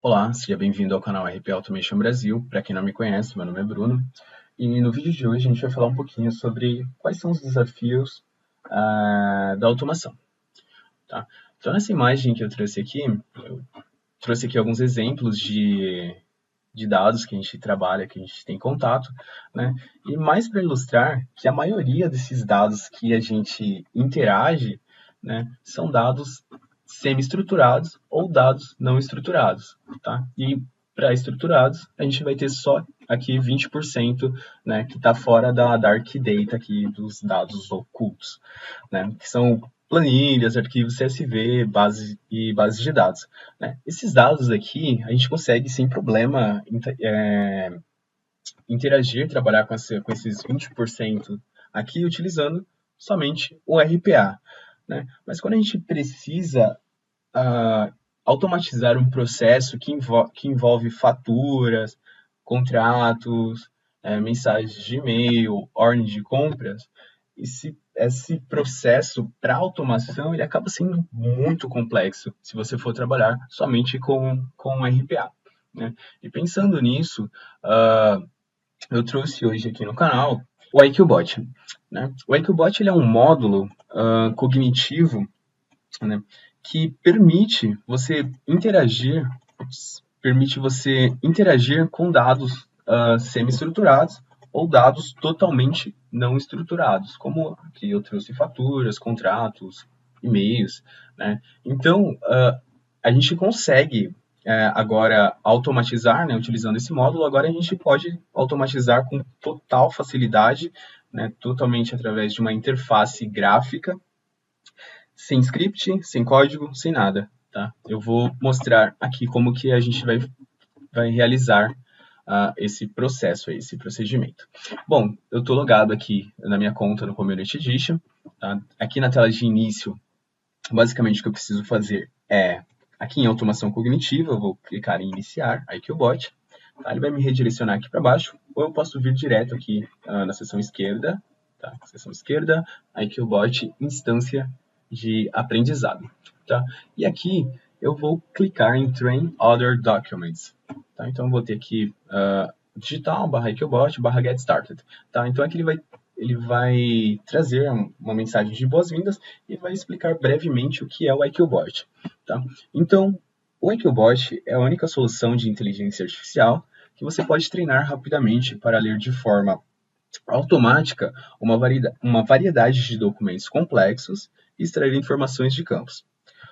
Olá, seja bem-vindo ao canal RP Automation Brasil. Para quem não me conhece, meu nome é Bruno. E no vídeo de hoje a gente vai falar um pouquinho sobre quais são os desafios da automação. Tá? Então, nessa imagem que eu trouxe aqui alguns exemplos de dados que a gente trabalha, que a gente tem contato, né? E mais para ilustrar que a maioria desses dados que a gente interage, né, são dados semi-estruturados ou dados não estruturados, tá? E para estruturados, a gente vai ter só aqui 20%, né, que está fora da Dark Data aqui dos dados ocultos, né, que são planilhas, arquivos CSV, bases de dados, né? Esses dados aqui, a gente consegue, sem problema, interagir, trabalhar com esses 20% aqui, utilizando somente o RPA, né? Mas quando a gente precisa automatizar um processo que envolve faturas, contratos, mensagens de e-mail, ordem de compras, esse processo para automação ele acaba sendo muito complexo se você for trabalhar somente com RPA. Né? E pensando nisso, eu trouxe hoje aqui no canal o IQBot. Né? O IQBot ele é um módulo cognitivo, né, que permite você interagir com dados semi-estruturados ou dados totalmente não estruturados, como aqui eu trouxe faturas, contratos, e-mails, né? Então, a gente consegue agora automatizar, né, utilizando esse módulo, agora a gente pode automatizar com total facilidade, né, totalmente através de uma interface gráfica, sem script, sem código, sem nada, tá? Eu vou mostrar aqui como que a gente vai realizar esse processo, esse procedimento. Bom, eu estou logado aqui na minha conta no Community Edition. Tá? Aqui na tela de início, basicamente o que eu preciso fazer é, aqui em automação cognitiva, eu vou clicar em iniciar IQBot. Tá? Ele vai me redirecionar aqui para baixo, ou eu posso vir direto aqui na seção esquerda, tá? Seção esquerda, IQBot, instância de aprendizado. Tá? E aqui eu vou clicar em Train Other Documents. Tá? Então eu vou ter aqui digital, /IQBot, /Get Started. Tá? Então aqui ele vai trazer uma mensagem de boas-vindas e vai explicar brevemente o que é o IQBot. Tá? Então, o IQBot é a única solução de inteligência artificial que você pode treinar rapidamente para ler de forma automática uma variedade de documentos complexos e extrair informações de campos.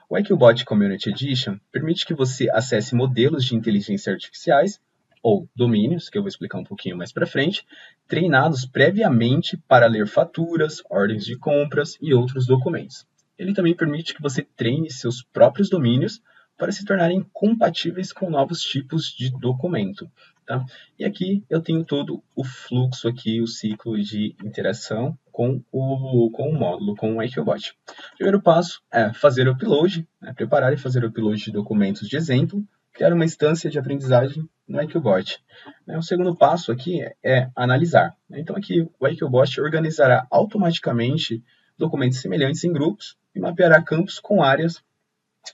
O IQBot Community Edition permite que você acesse modelos de inteligência artificiais ou domínios, que eu vou explicar um pouquinho mais para frente, treinados previamente para ler faturas, ordens de compras e outros documentos. Ele também permite que você treine seus próprios domínios para se tornarem compatíveis com novos tipos de documento. Tá? E aqui eu tenho todo o fluxo aqui, o ciclo de interação com o módulo, com o IQBot. O primeiro passo é fazer o upload, né? Preparar e fazer o upload de documentos de exemplo, criar uma instância de aprendizagem no IQBot. O segundo passo aqui é analisar. Então aqui o IQBot organizará automaticamente documentos semelhantes em grupos e mapeará campos com áreas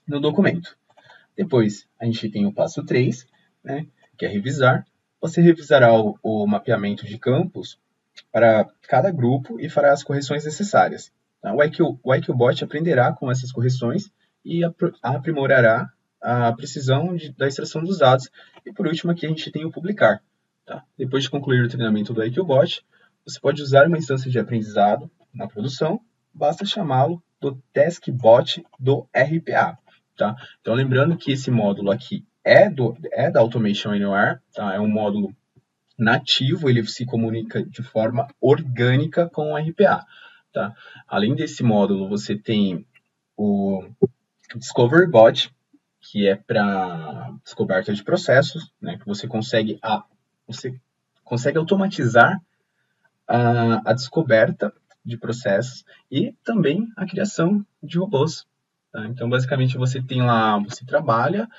no documento. Depois a gente tem o passo 3, né, que é revisar. Você revisará o mapeamento de campos para cada grupo e fará as correções necessárias. O IQBot aprenderá com essas correções e aprimorará a precisão da extração dos dados. E por último, aqui a gente tem o publicar. Tá? Depois de concluir o treinamento do IQBot, você pode usar uma instância de aprendizado na produção, basta chamá-lo do TaskBot do RPA. Tá? Então, lembrando que esse módulo aqui é da Automation Anywhere, tá? É um módulo nativo, ele se comunica de forma orgânica com o RPA. Tá? Além desse módulo, você tem o DiscoveryBot, que é para descoberta de processos, né, que você consegue automatizar a descoberta de processos e também a criação de robôs. Tá? Então, basicamente, você trabalha,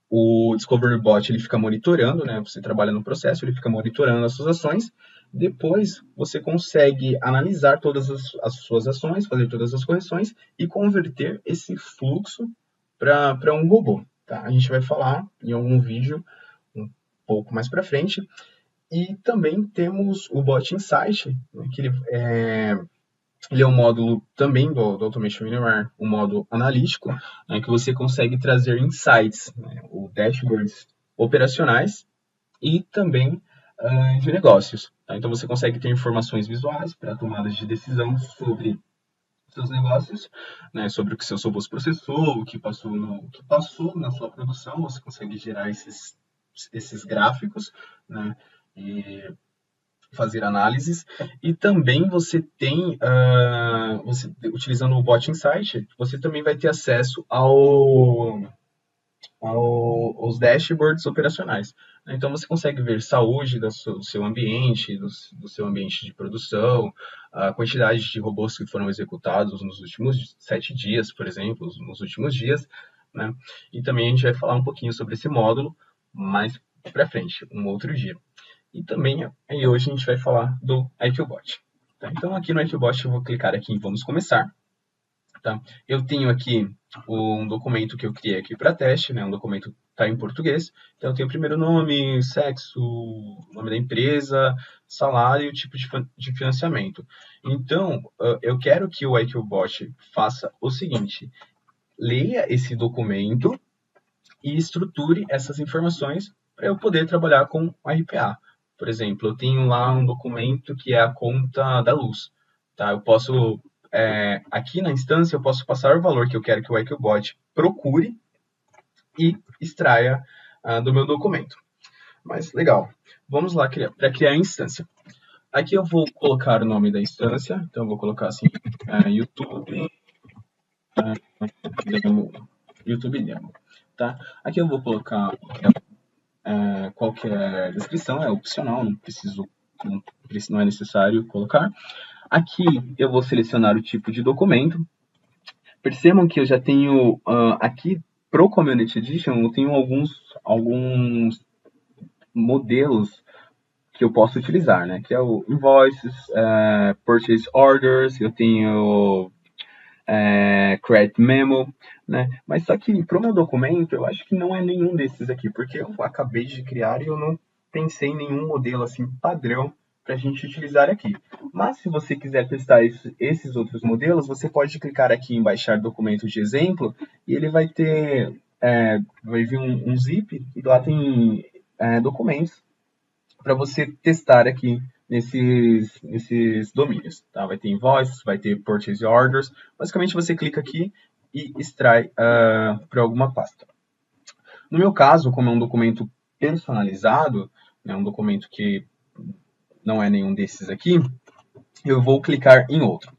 o DiscoveryBot ele fica monitorando, né? Você trabalha no processo, ele fica monitorando as suas ações. Depois, você consegue analisar todas as suas ações, fazer todas as correções e converter esse fluxo para um robô. tá? A gente vai falar em algum vídeo um pouco mais para frente. E também temos o Bot Insight, né, que ele é um módulo também do Automation Anywhere, um módulo analítico, né, que você consegue trazer insights, né, ou dashboards operacionais e também de negócios. Tá? Então você consegue ter informações visuais para tomadas de decisão sobre seus negócios, né, sobre o que seu robôs processou, o que passou na sua produção, você consegue gerar esses gráficos, né, e fazer análises. E também você tem, utilizando o Bot Insight, você também vai ter acesso aos dashboards operacionais. Então você consegue ver saúde do seu ambiente, do seu ambiente de produção, a quantidade de robôs que foram executados nos últimos 7 dias, por exemplo, nos últimos dias, né? E também a gente vai falar um pouquinho sobre esse módulo mais para frente, um outro dia. E também, aí hoje a gente vai falar do IQBot. Tá? Então aqui no IQBot eu vou clicar aqui em Vamos Começar. Tá? Eu tenho aqui um documento que eu criei aqui para teste, né? Um documento está em português. Então eu tenho o primeiro nome, sexo, nome da empresa, salário e o tipo de financiamento. Então eu quero que o IQBot faça o seguinte: leia esse documento e estruture essas informações para eu poder trabalhar com RPA. Por exemplo, eu tenho lá um documento que é a conta da luz. Tá? Eu posso, aqui na instância, eu posso passar o valor que eu quero que o IQBot procure e extraia do meu documento. Mas legal, vamos lá para criar a instância. Aqui eu vou colocar o nome da instância, então eu vou colocar assim, YouTube Demo. Tá? Aqui eu vou colocar qualquer descrição, é opcional, não é necessário colocar. Aqui eu vou selecionar o tipo de documento. Percebam que eu já tenho aqui pro Community Edition, eu tenho alguns modelos que eu posso utilizar, né? Que é o Invoices, Purchase Orders, eu tenho Credit Memo, né? Mas só que para o meu documento, eu acho que não é nenhum desses aqui, porque eu acabei de criar e eu não pensei em nenhum modelo assim padrão para a gente utilizar aqui. Mas se você quiser testar esses outros modelos, você pode clicar aqui em baixar documento de exemplo e ele vai ter, vai vir um zip e lá tem documentos para você testar aqui nesses domínios. Tá? Vai ter invoices, vai ter purchase orders. Basicamente, você clica aqui e extrai para alguma pasta. No meu caso, como é um documento personalizado, né, um documento que não é nenhum desses aqui, eu vou clicar em outro.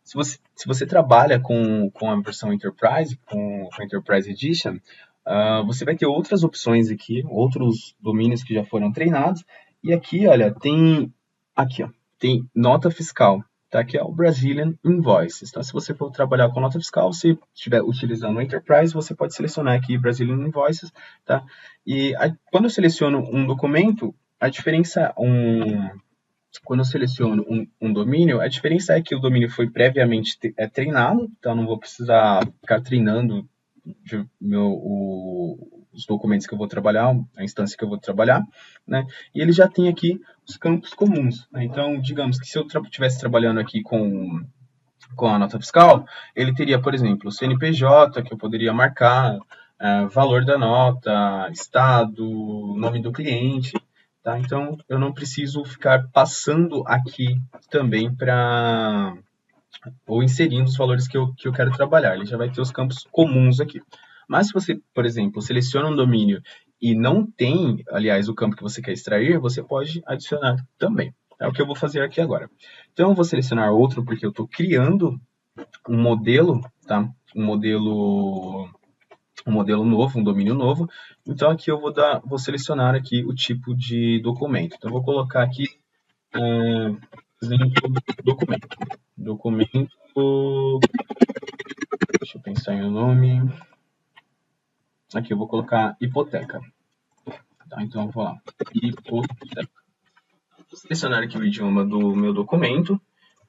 Se você trabalha com a versão Enterprise, com a Enterprise Edition, você vai ter outras opções aqui, outros domínios que já foram treinados. E aqui, olha, tem nota fiscal, tá? Aqui é o Brazilian Invoices. Então, se você for trabalhar com nota fiscal, se estiver utilizando o Enterprise, você pode selecionar aqui Brazilian Invoices, tá? E quando eu seleciono um documento, a diferença quando eu seleciono um domínio, a diferença é que o domínio foi previamente treinado, então não vou precisar ficar treinando os documentos que eu vou trabalhar, a instância que eu vou trabalhar, né? E ele já tem aqui os campos comuns, né? Então, digamos que se eu estivesse trabalhando aqui com a nota fiscal, ele teria, por exemplo, o CNPJ, que eu poderia marcar, valor da nota, estado, nome do cliente, tá? Então, eu não preciso ficar passando aqui também ou inserindo os valores que eu quero trabalhar. Ele já vai ter os campos comuns aqui. Mas se você, por exemplo, seleciona um domínio e não tem, aliás, o campo que você quer extrair, você pode adicionar também. É o que eu vou fazer aqui agora. Então, eu vou selecionar outro porque eu estou criando um modelo, tá? Um modelo novo, um domínio novo. Então, aqui eu vou selecionar aqui o tipo de documento. Então, eu vou colocar aqui, exemplo, documento. Deixa eu pensar em um nome. Aqui eu vou colocar hipoteca. Tá? Então, eu vou lá. Hipoteca. Vou selecionar aqui o idioma do meu documento.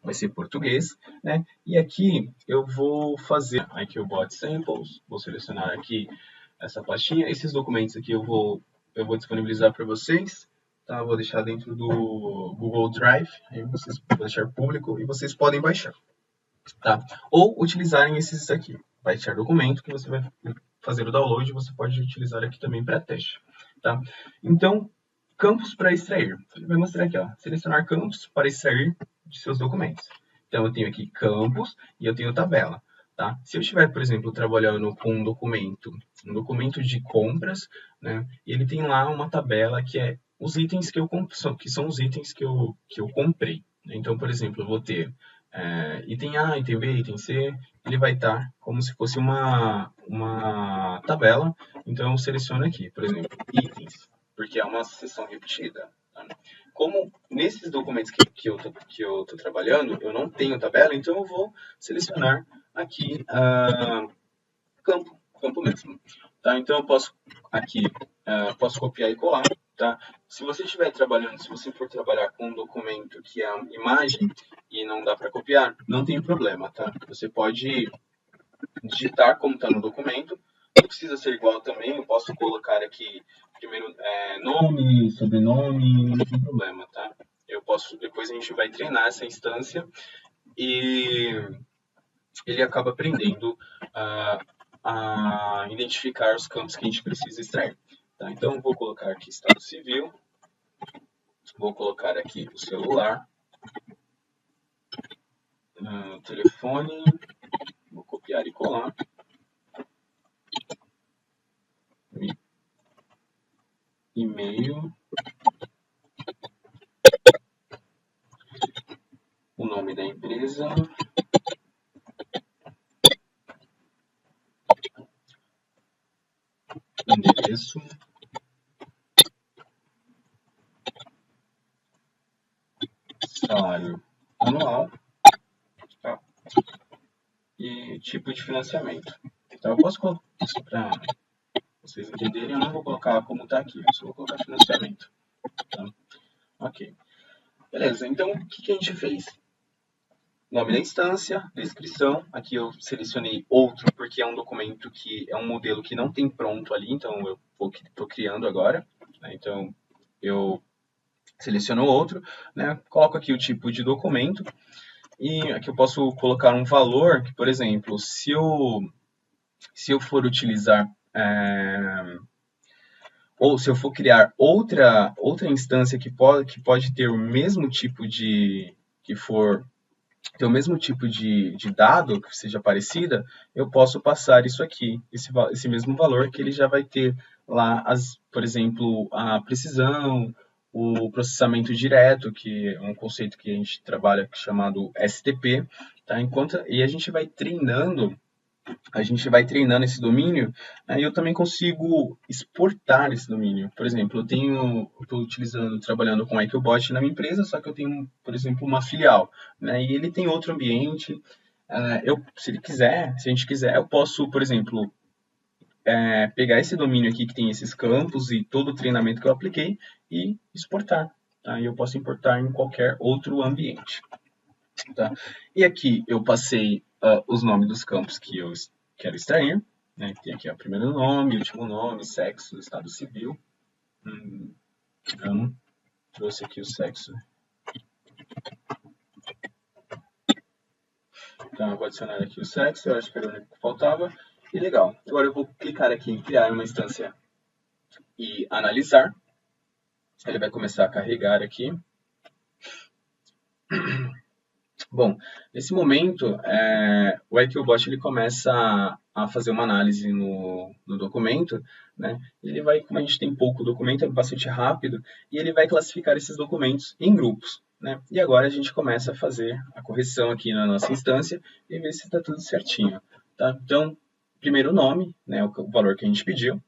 Vai ser português, né? E aqui eu vou fazer aqui o bot samples, vou selecionar aqui essa pastinha. Esses documentos aqui eu vou disponibilizar para vocês. Tá? Eu vou deixar dentro do Google Drive, aí vocês vou deixar público e vocês podem baixar. Tá? Ou utilizarem esses aqui. Baixar documento que você vai fazer o download, você pode utilizar aqui também para teste. Tá? Então, campos para extrair. Ele vai mostrar aqui, ó, selecionar campos para extrair de seus documentos. Então, eu tenho aqui campos e eu tenho tabela. Tá? Se eu estiver, por exemplo, trabalhando com um documento de compras, né, e ele tem lá uma tabela que é os itens que são os itens que eu comprei. Então, por exemplo, eu vou ter item A, item B, item C, ele vai estar como se fosse uma tabela. Então, eu seleciono aqui, por exemplo, itens, porque é uma seção repetida. Tá? Como nesses documentos que eu estou trabalhando, eu não tenho tabela, então eu vou selecionar aqui campo mesmo. Tá? Então, eu posso aqui, posso copiar e colar. Tá? Se você estiver trabalhando, se você for trabalhar com um documento que é imagem e não dá para copiar, não tem problema, tá? Você pode digitar como está no documento, não precisa ser igual também, eu posso colocar aqui primeiro nome, sobrenome, não tem problema, tá? Eu posso, depois a gente vai treinar essa instância e ele acaba aprendendo a identificar os campos que a gente precisa extrair. Tá? Então, eu vou colocar aqui estado civil, vou colocar aqui o celular, telefone, vou copiar e colar, e-mail, o nome da empresa, endereço, salário anual, tá? E tipo de financiamento. Então, eu posso colocar isso para vocês entenderem, eu não vou colocar como está aqui, eu só vou colocar financiamento. Tá? Ok. Beleza, então o que a gente fez? Nome da instância, descrição, aqui eu selecionei outro porque é um documento que é um modelo que não tem pronto ali, então eu estou criando agora, né? Então eu seleciono outro, né? Coloco aqui o tipo de documento e aqui eu posso colocar um valor, que, por exemplo, se eu for utilizar ou se eu for criar outra instância que pode ter o mesmo tipo de que for ter o mesmo tipo de dado que seja parecida, eu posso passar isso aqui, esse mesmo valor que ele já vai ter lá, por exemplo, a precisão, o processamento direto, que é um conceito que a gente trabalha chamado STP, tá? E a gente vai treinando esse domínio, aí eu também consigo exportar esse domínio. Por exemplo, eu estou trabalhando com EquioBot na minha empresa, só que eu tenho, por exemplo, uma filial, né? E ele tem outro ambiente. Se a gente quiser, eu posso, por exemplo, pegar esse domínio aqui que tem esses campos e todo o treinamento que eu apliquei e exportar. Tá? E eu posso importar em qualquer outro ambiente. Tá? E aqui eu passei os nomes dos campos que eu quero extrair. Né? Tem aqui o primeiro nome, último nome, sexo, estado civil. Eu não trouxe aqui o sexo. Então eu vou adicionar aqui o sexo, eu acho que era o único que faltava. E legal. Agora eu vou clicar aqui em criar uma instância e analisar. Ele vai começar a carregar aqui. Bom, nesse momento, o EquioBot ele começa a fazer uma análise no documento, né? Ele vai, como a gente tem pouco documento, é bastante rápido, e ele vai classificar esses documentos em grupos, né? E agora a gente começa a fazer a correção aqui na nossa instância e ver se está tudo certinho, tá? Então, primeiro nome, né? O valor que a gente pediu,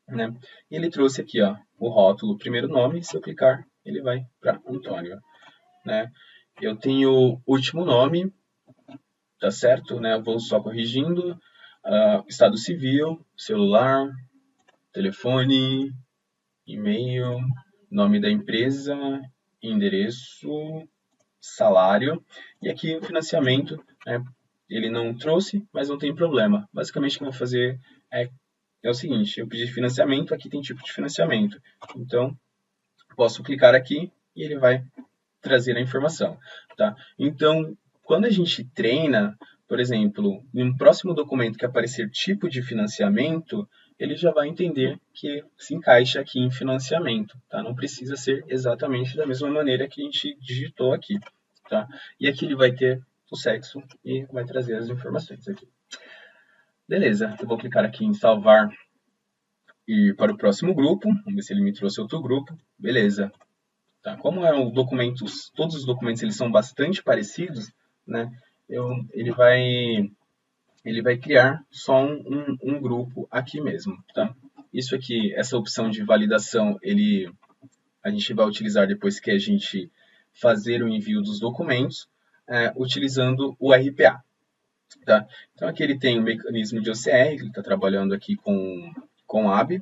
né? E ele trouxe aqui, ó, o rótulo primeiro nome, se eu clicar, ele vai para Antônio, né? Eu tenho último nome, tá certo? Né? Eu vou só corrigindo. Estado civil, celular, telefone, e-mail, nome da empresa, endereço, salário. E aqui o financiamento, né? Ele não trouxe, mas não tem problema. Basicamente o que eu vou fazer é é o seguinte, eu pedi financiamento, aqui tem tipo de financiamento. Então, posso clicar aqui e ele vai trazer a informação, tá? Então, quando a gente treina, por exemplo, em um próximo documento que aparecer tipo de financiamento, ele já vai entender que se encaixa aqui em financiamento, tá? Não precisa ser exatamente da mesma maneira que a gente digitou aqui, tá? E aqui ele vai ter o sexo e vai trazer as informações aqui. Beleza, eu vou clicar aqui em salvar e ir para o próximo grupo. Vamos ver se ele me trouxe outro grupo. Beleza. Tá? Como todos os documentos eles são bastante parecidos, né? Ele vai criar só um grupo aqui mesmo, tá? Isso aqui, essa opção de validação, a gente vai utilizar depois que a gente fazer o envio dos documentos, utilizando o RPA, tá? Então aqui ele tem o mecanismo de OCR, ele está trabalhando aqui com AB,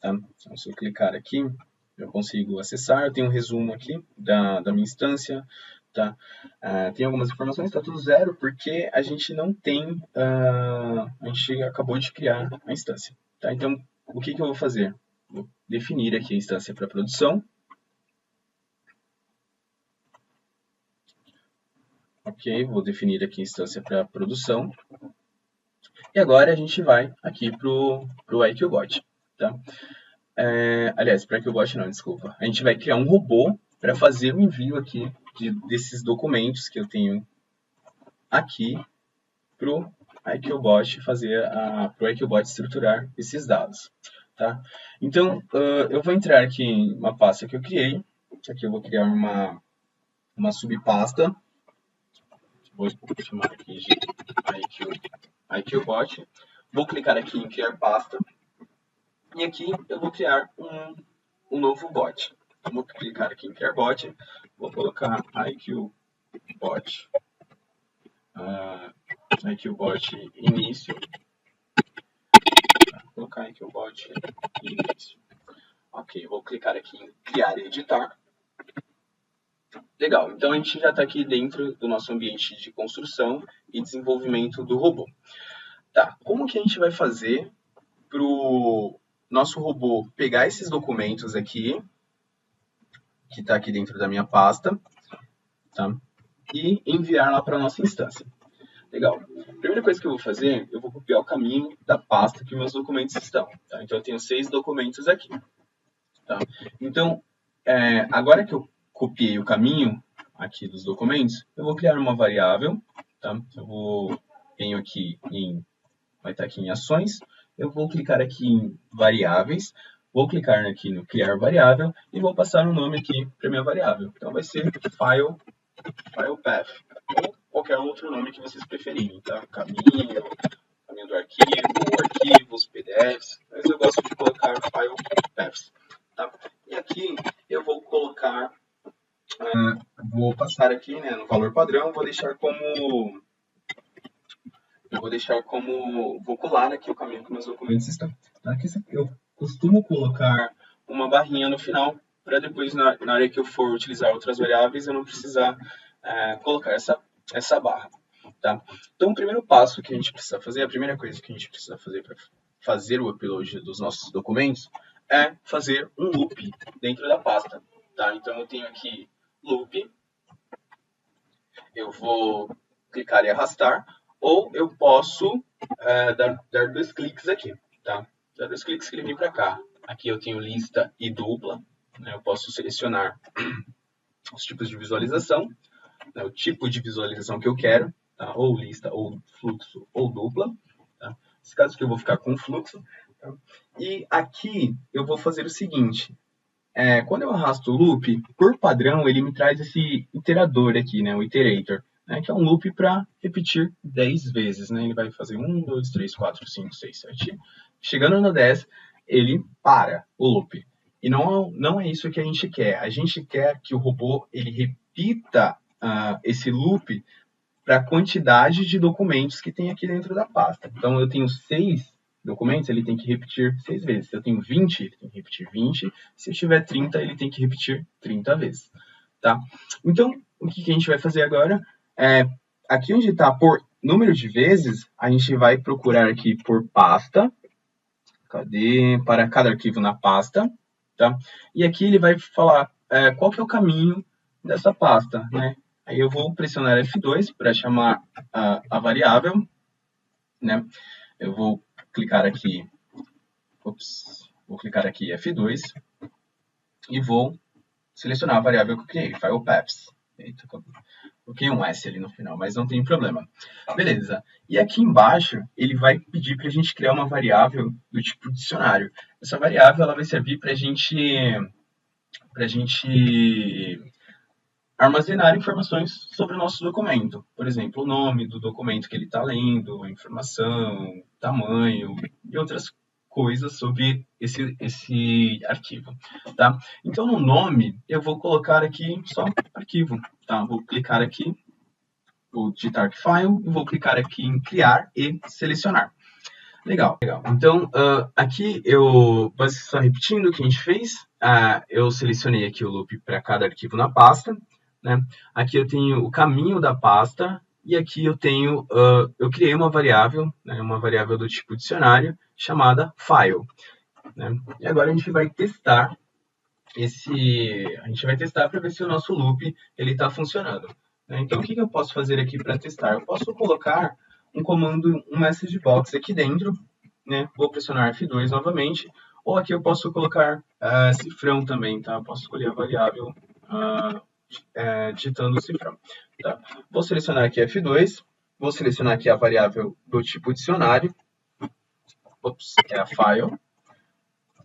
tá? Então, se eu clicar aqui, eu consigo acessar, eu tenho um resumo aqui da minha instância, tá? Tem algumas informações, está tudo zero, porque a gente não tem, a gente acabou de criar a instância, tá? Então, o que eu vou fazer? Vou definir aqui a instância para produção. Ok, vou definir aqui a instância para produção. E agora a gente vai aqui para o IQBot, tá? Aliás, para IQBot não, desculpa. A gente vai criar um robô para fazer o envio aqui desses documentos que eu tenho aqui para o IQBot para o IQBot estruturar esses dados, tá? Então, eu vou entrar aqui em uma pasta que eu criei. Aqui eu vou criar uma subpasta. Vou chamar aqui de IQBot. Vou clicar aqui em criar pasta. E aqui eu vou criar um novo bot. Vou clicar aqui em criar bot. Vou colocar IQBot. IQBot início. Vou colocar IQBot início. Ok, vou clicar aqui em criar e editar. Legal, então a gente já está aqui dentro do nosso ambiente de construção e desenvolvimento do robô. Tá, como que a gente vai fazer para o nosso robô pegar esses documentos aqui, que está aqui dentro da minha pasta, tá? E enviar lá para a nossa instância. Legal. Primeira coisa que eu vou fazer, eu vou copiar o caminho da pasta que meus documentos estão. Tá? Então, eu tenho 6 documentos aqui. Tá? Então, agora que eu copiei o caminho aqui dos documentos, eu vou criar uma variável. Tá? Vai estar aqui em ações. Eu vou clicar aqui em variáveis. Vou clicar aqui no criar variável e vou passar um nome aqui para minha variável. Então, vai ser file path. Ou qualquer outro nome que vocês preferirem, tá? Caminho do arquivo, arquivos, PDFs, mas eu gosto de colocar file paths, tá? E aqui eu vou colocar, vou passar aqui, né, no valor padrão, vou colar aqui o caminho que meus documentos estão. Tá? Aqui eu costumo colocar uma barrinha no final, para depois, na hora que eu for utilizar outras variáveis, eu não precisar colocar essa barra. Tá? Então, o primeiro passo que a gente precisa fazer, a primeira coisa que a gente precisa fazer para fazer o upload dos nossos documentos é fazer um loop dentro da pasta. Tá? Então, eu tenho aqui loop, eu vou clicar e arrastar, ou eu posso dar 2 cliques aqui. Tá? Dar 2 cliques que ele vem para cá. Aqui eu tenho lista e dupla, né? Eu posso selecionar os tipos de visualização, né? O tipo de visualização que eu quero, tá? Ou lista, ou fluxo, ou dupla. Tá? Nesse caso aqui eu vou ficar com fluxo. Tá? E aqui eu vou fazer o seguinte, quando eu arrasto o loop, por padrão ele me traz esse iterador aqui, né? O iterator, né? Que é um loop para repetir 10 vezes. Né? Ele vai fazer 1, 2, 3, 4, 5, 6, 7. Chegando no 10, ele para o loop. E não é isso que a gente quer. A gente quer que o robô ele repita esse loop para a quantidade de documentos que tem aqui dentro da pasta. Então, eu tenho 6 documentos, ele tem que repetir 6 vezes. Se eu tenho 20, ele tem que repetir 20. Se eu tiver 30, ele tem que repetir 30 vezes. Tá? Então, o que a gente vai fazer agora? Aqui onde está por número de vezes, a gente vai procurar aqui por pasta, cadê? Para cada arquivo na pasta, tá? E aqui ele vai falar qual que é o caminho dessa pasta, né? Aí eu vou pressionar F2 para chamar a variável, né? Eu vou clicar aqui, vou clicar aqui F2 e vou selecionar a variável que eu criei, filepaths. Eita, coloquei um S ali no final, mas não tem problema. Beleza. E aqui embaixo, ele vai pedir para a gente criar uma variável do tipo dicionário. Essa variável ela vai servir para a gente armazenar informações sobre o nosso documento. Por exemplo, o nome do documento que ele está lendo, a informação, tamanho e outras coisas sobre esse arquivo. Tá? Então, no nome, eu vou colocar aqui só arquivo. Tá? Vou clicar aqui, vou digitar file e vou clicar aqui em criar e selecionar. Legal, legal. Então, aqui só repetindo o que a gente fez, eu selecionei aqui o loop para cada arquivo na pasta, né? Aqui eu tenho o caminho da pasta e aqui eu tenho, eu criei uma variável, né, uma variável do tipo dicionário chamada file, né? E agora a gente vai testar para ver se o nosso loop ele está funcionando, né? Então, o que eu posso fazer aqui para testar? Eu posso colocar um comando, um message box aqui dentro, né? Vou pressionar F2 novamente, ou aqui eu posso colocar cifrão também, tá? Eu posso escolher a variável digitando o cifrão. Tá? Vou selecionar aqui F2, vou selecionar aqui a variável do tipo dicionário, que é a file,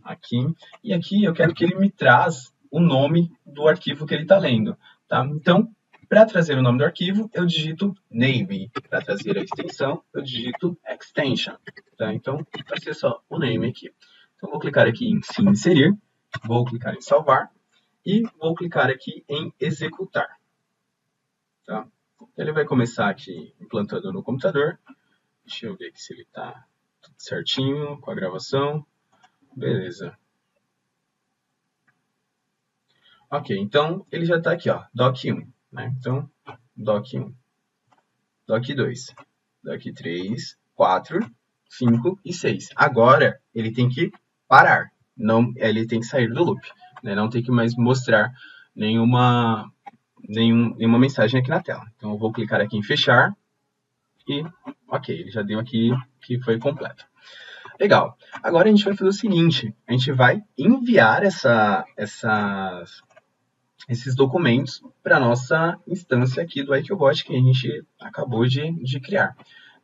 aqui, e aqui eu quero que ele me traz o nome do arquivo que ele está lendo. Tá? Então, para trazer o nome do arquivo, eu digito name. Para trazer a extensão, eu digito extension. Tá? Então, vai ser só o name aqui. Então, vou clicar aqui em sim inserir, vou clicar em salvar e vou clicar aqui em executar. Tá? Ele vai começar aqui implantando no computador. Deixa eu ver aqui se ele está tudo certinho com a gravação. Beleza. Ok, então ele já está aqui, ó, doc1. Né? Então, doc1, doc2, doc3, 4, 5 e 6. Agora, ele tem que parar. Não, ele tem que sair do loop. Né? Não tem que mais mostrar nenhuma mensagem aqui na tela. Então, eu vou clicar aqui em fechar. E, ok, ele já deu aqui que foi completo. Legal. Agora a gente vai fazer o seguinte. A gente vai enviar esses documentos para a nossa instância aqui do IQBot que a gente acabou de criar.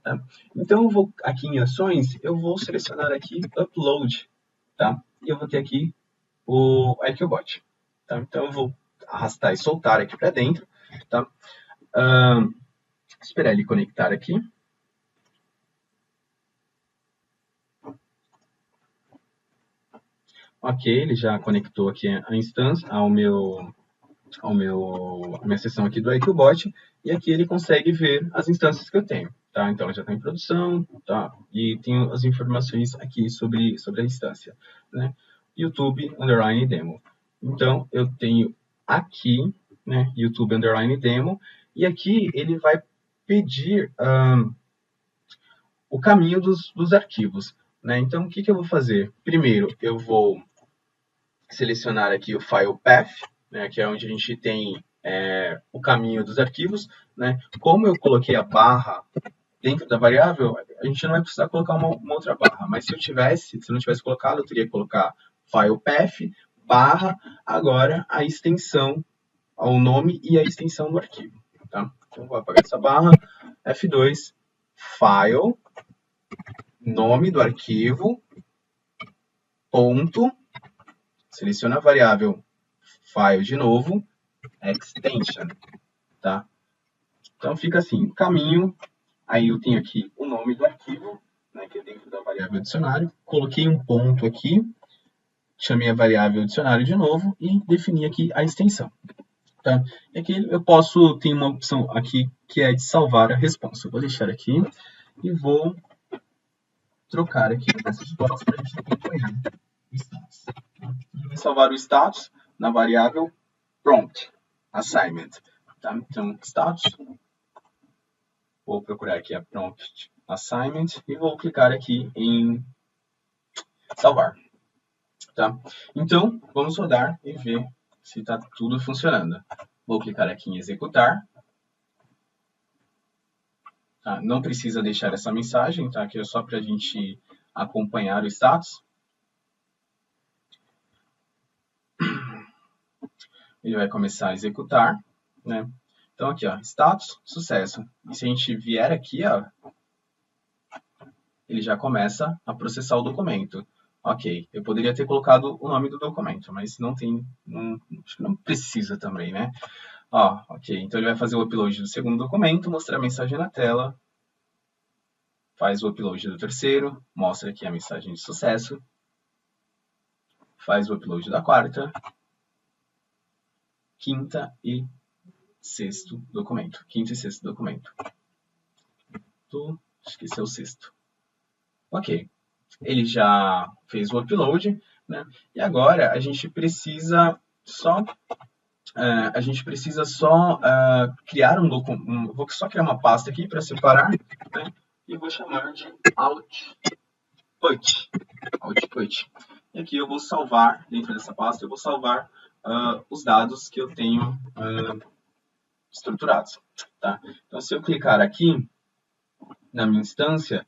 Tá? Então, eu vou aqui em ações, eu vou selecionar aqui Upload. Tá? E eu vou ter aqui o IQBot. Tá? Então, eu vou arrastar e soltar aqui para dentro. Tá? Esperar ele conectar aqui. Ok, ele já conectou aqui a instância a minha seção aqui do IQBot, e aqui ele consegue ver as instâncias que eu tenho. Tá? Então, ela já está em produção, tá? E tenho as informações aqui sobre a instância. Né? YouTube underline demo. Então, eu tenho aqui, né, YouTube underline demo, e aqui ele vai pedir o caminho dos arquivos. Né? Então, o que eu vou fazer? Primeiro, eu vou selecionar aqui o file path, né, que é onde a gente tem o caminho dos arquivos. Né? Como eu coloquei a barra dentro da variável, a gente não vai precisar colocar uma outra barra, mas se eu não tivesse colocado, eu teria que colocar file path, barra, agora a extensão, o nome e a extensão do arquivo. Tá? Então, vou apagar essa barra, F2, file, nome do arquivo, ponto, seleciona a variável file de novo, extension, tá? Então fica assim, caminho, aí eu tenho aqui o nome do arquivo, né, que é dentro da variável dicionário, coloquei um ponto aqui, chamei a variável dicionário de novo e defini aqui a extensão. Tá? E aqui eu posso, tem uma opção aqui que é de salvar a resposta. Eu vou deixar aqui e vou trocar aqui o message box para a gente acompanhar o status. Eu vou salvar o status na variável prompt assignment. Tá? Então, status, vou procurar aqui a prompt assignment e vou clicar aqui em salvar. Tá? Então, vamos rodar e ver se está tudo funcionando. Vou clicar aqui em executar. Tá? Não precisa deixar essa mensagem, tá? Que é só para a gente acompanhar o status. Ele vai começar a executar, né? Então aqui, ó, status, sucesso. E se a gente vier aqui, ó, ele já começa a processar o documento. Ok, eu poderia ter colocado o nome do documento, mas não tem, acho que não precisa também, né? Ó, ok, então ele vai fazer o upload do segundo documento, mostrar a mensagem na tela, faz o upload do terceiro, mostra aqui a mensagem de sucesso, faz o upload da quarta, quinta e sexto documento. Quinto e sexto documento. Acho que esse é o sexto. Ok, ele já fez o upload, né? E agora a gente precisa só criar um documento. Vou só criar uma pasta aqui para separar, né? E vou chamar de output. Output. E aqui eu vou salvar, dentro dessa pasta, eu vou salvar os dados que eu tenho estruturados. Tá? Então, se eu clicar aqui na minha instância,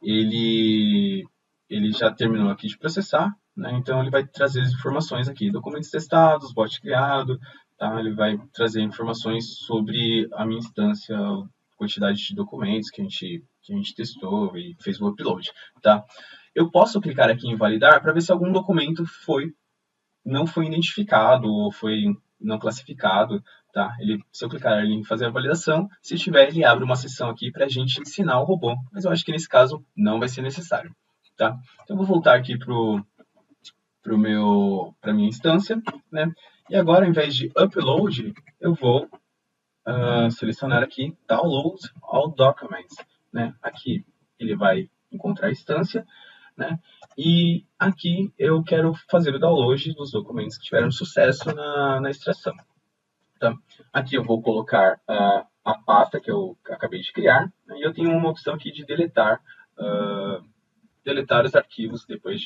ele já terminou aqui de processar, né? Então ele vai trazer as informações aqui, documentos testados, bot criado, tá? Ele vai trazer informações sobre a minha instância, quantidade de documentos que a gente testou e fez o upload, tá? Eu posso clicar aqui em validar para ver se algum documento não foi identificado ou foi não classificado, tá? Se eu clicar em fazer a validação, se tiver, ele abre uma sessão aqui para a gente ensinar o robô, mas eu acho que nesse caso não vai ser necessário, tá? Então eu vou voltar aqui para minha instância, né? E agora, ao invés de upload, eu vou selecionar aqui download all documents, né? Aqui ele vai encontrar a instância, né? E aqui eu quero fazer o download dos documentos que tiveram sucesso na extração. Então, aqui eu vou colocar a pasta que eu acabei de criar, né? E eu tenho uma opção aqui de deletar os arquivos depois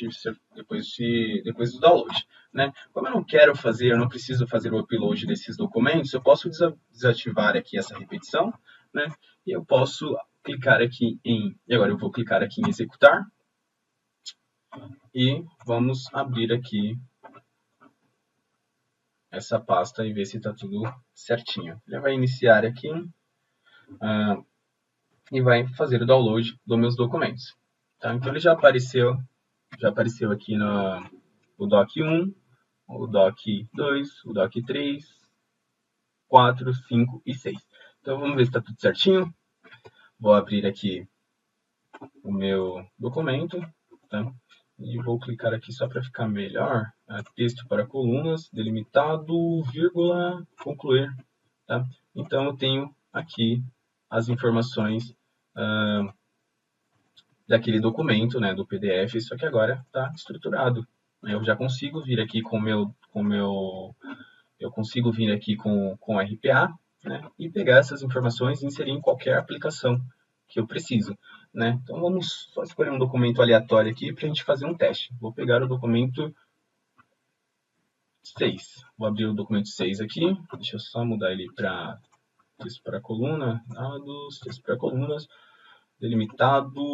do download, né? Como eu não quero fazer, eu não preciso fazer o upload desses documentos, eu posso desativar aqui essa repetição, né? E eu posso clicar aqui e agora eu vou clicar aqui em executar e vamos abrir aqui essa pasta e ver se está tudo certinho. Ele vai iniciar aqui e vai fazer o download dos meus documentos. Tá? Então ele já apareceu aqui o doc 1, o doc 2, o doc 3, 4, 5 e 6. Então vamos ver se está tudo certinho. Vou abrir aqui o meu documento, tá? E vou clicar aqui só para ficar melhor. Texto para colunas, delimitado, vírgula, concluir. Tá? Então eu tenho aqui as informações daquele documento, né, do PDF, só que agora está estruturado. Eu já consigo vir aqui eu consigo vir aqui com RPA, né, e pegar essas informações e inserir em qualquer aplicação que eu preciso, né? Então vamos só escolher um documento aleatório aqui para a gente fazer um teste. Vou pegar o documento 6. Vou abrir o documento 6 aqui. Deixa eu só mudar ele para texto para coluna, dados, texto para colunas, delimitado.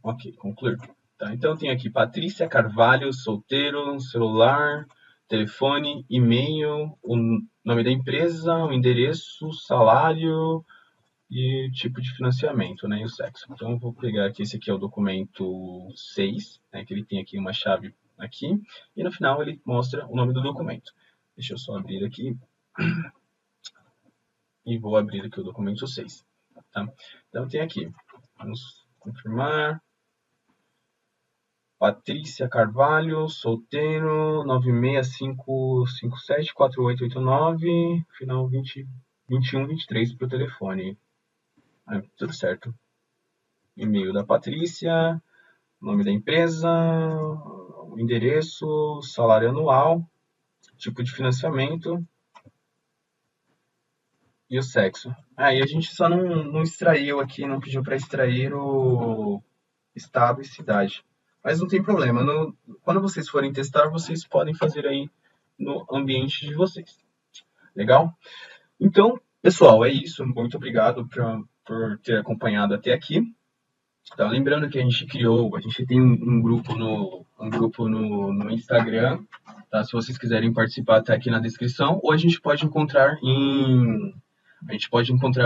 Ok, concluir. Tá, então tem aqui Patrícia Carvalho, solteiro, celular, telefone, e-mail, o nome da empresa, o endereço, salário e tipo de financiamento, né, e o sexo. Então eu vou pegar aqui, esse aqui é o documento 6, né, que ele tem aqui uma chave aqui, e no final ele mostra o nome do documento. Deixa eu só abrir aqui e vou abrir aqui o documento 6. Tá? Então tem aqui, vamos confirmar. Patrícia Carvalho, solteiro, 965574889, final 2123 para o telefone. Tudo certo. E-mail da Patrícia, nome da empresa, o endereço, salário anual, tipo de financiamento e o sexo. Aí a gente só não extraiu aqui, não pediu para extrair estado e cidade. Mas não tem problema, quando vocês forem testar, vocês podem fazer aí no ambiente de vocês. Legal? Então, pessoal, é isso. Muito obrigado por ter acompanhado até aqui. Tá, lembrando que a gente tem um grupo no Instagram, tá? Se vocês quiserem participar, tá aqui na descrição, ou a gente pode encontrar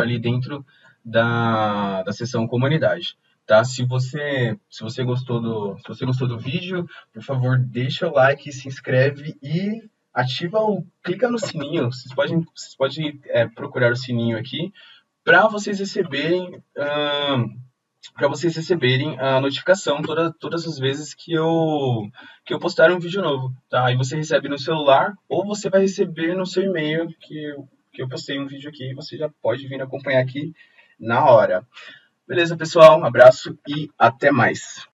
ali dentro da seção comunidade, tá? Se você gostou do vídeo, por favor, deixa o like, se inscreve e clica no sininho. Vocês podem procurar o sininho aqui para vocês receberem a notificação todas as vezes que eu postar um vídeo novo, tá? Aí você recebe no celular ou você vai receber no seu e-mail que eu postei um vídeo aqui e você já pode vir acompanhar aqui na hora. Beleza, pessoal? Um abraço e até mais.